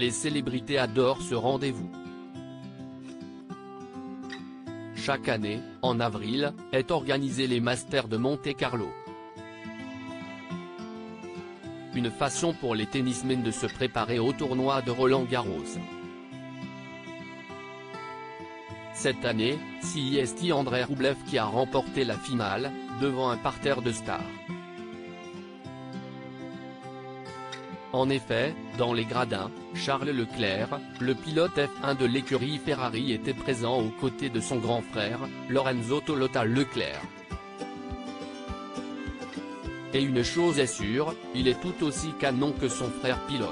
les célébrités adorent ce rendez-vous. Chaque année, en avril, est organisé les Masters de Monte-Carlo. Une façon pour les tennismen de se préparer au tournoi de Roland-Garros. Cette année, c'est Andrei Roublev qui a remporté la finale, devant un parterre de stars. En effet, dans les gradins, Charles Leclerc, le pilote F1 de l'écurie Ferrari était présent aux côtés de son grand frère, Lorenzo Tolota Leclerc. Et une chose est sûre, il est tout aussi canon que son frère pilote.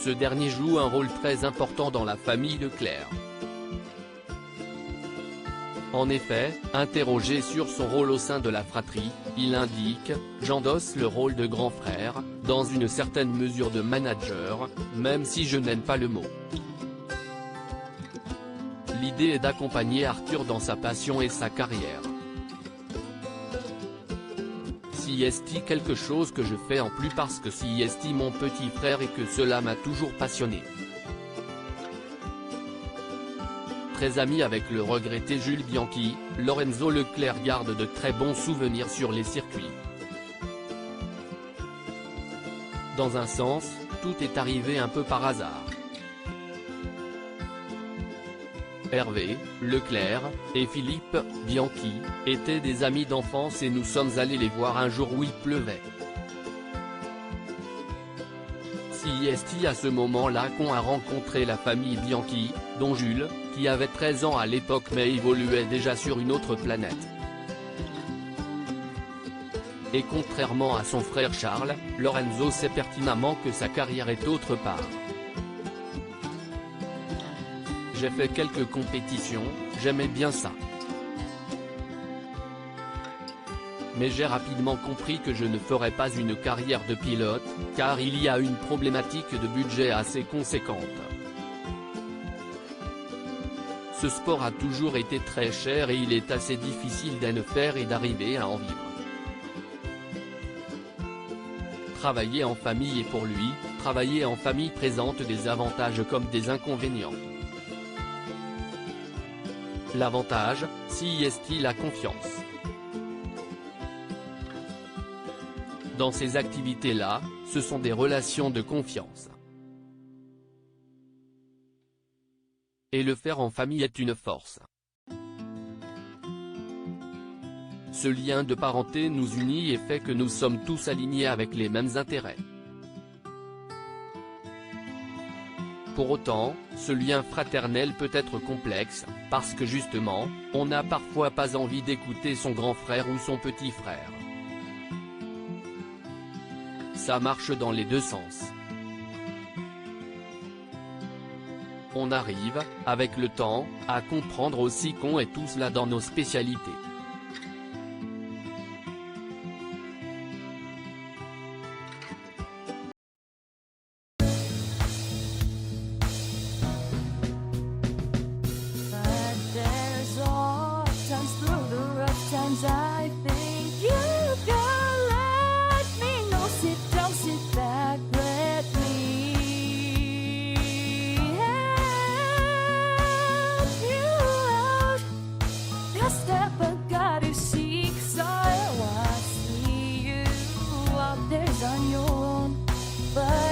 Ce dernier joue un rôle très important dans la famille Leclerc. En effet, interrogé sur son rôle au sein de la fratrie, il indique « J'endosse le rôle de grand frère, dans une certaine mesure de manager, même si je n'aime pas le mot. L'idée est d'accompagner Arthur dans sa passion et sa carrière. C'est quelque chose que je fais en plus parce que c'est mon petit frère et que cela m'a toujours passionné. » Très ami avec le regretté Jules Bianchi, Lorenzo Leclerc garde de très bons souvenirs sur les circuits. Dans un sens, tout est arrivé un peu par hasard. Hervé Leclerc et Philippe Bianchi étaient des amis d'enfance et nous sommes allés les voir un jour où il pleuvait. C'est à ce moment-là qu'on a rencontré la famille Bianchi, dont Jules, qui avait 13 ans à l'époque mais évoluait déjà sur une autre planète. Et contrairement à son frère Charles, Lorenzo sait pertinemment que sa carrière est autre part. J'ai fait quelques compétitions, j'aimais bien ça. Mais j'ai rapidement compris que je ne ferais pas une carrière de pilote, car il y a une problématique de budget assez conséquente. Ce sport a toujours été très cher et il est assez difficile d'en faire et d'arriver à en vivre. Travailler en famille et pour lui, travailler en famille présente des avantages comme des inconvénients. L'avantage, c'est la confiance. Dans ces activités-là, ce sont des relations de confiance. Et le faire en famille est une force. Ce lien de parenté nous unit et fait que nous sommes tous alignés avec les mêmes intérêts. Pour autant, ce lien fraternel peut être complexe, parce que justement, on n'a parfois pas envie d'écouter son grand frère ou son petit frère. Ça marche dans les deux sens. On arrive, avec le temps, à comprendre aussi qu'on est tous là dans nos spécialités. I think you can let me know. Sit down, sit back, let me help you out. Just step back, you seek, so I see you out there on your own, but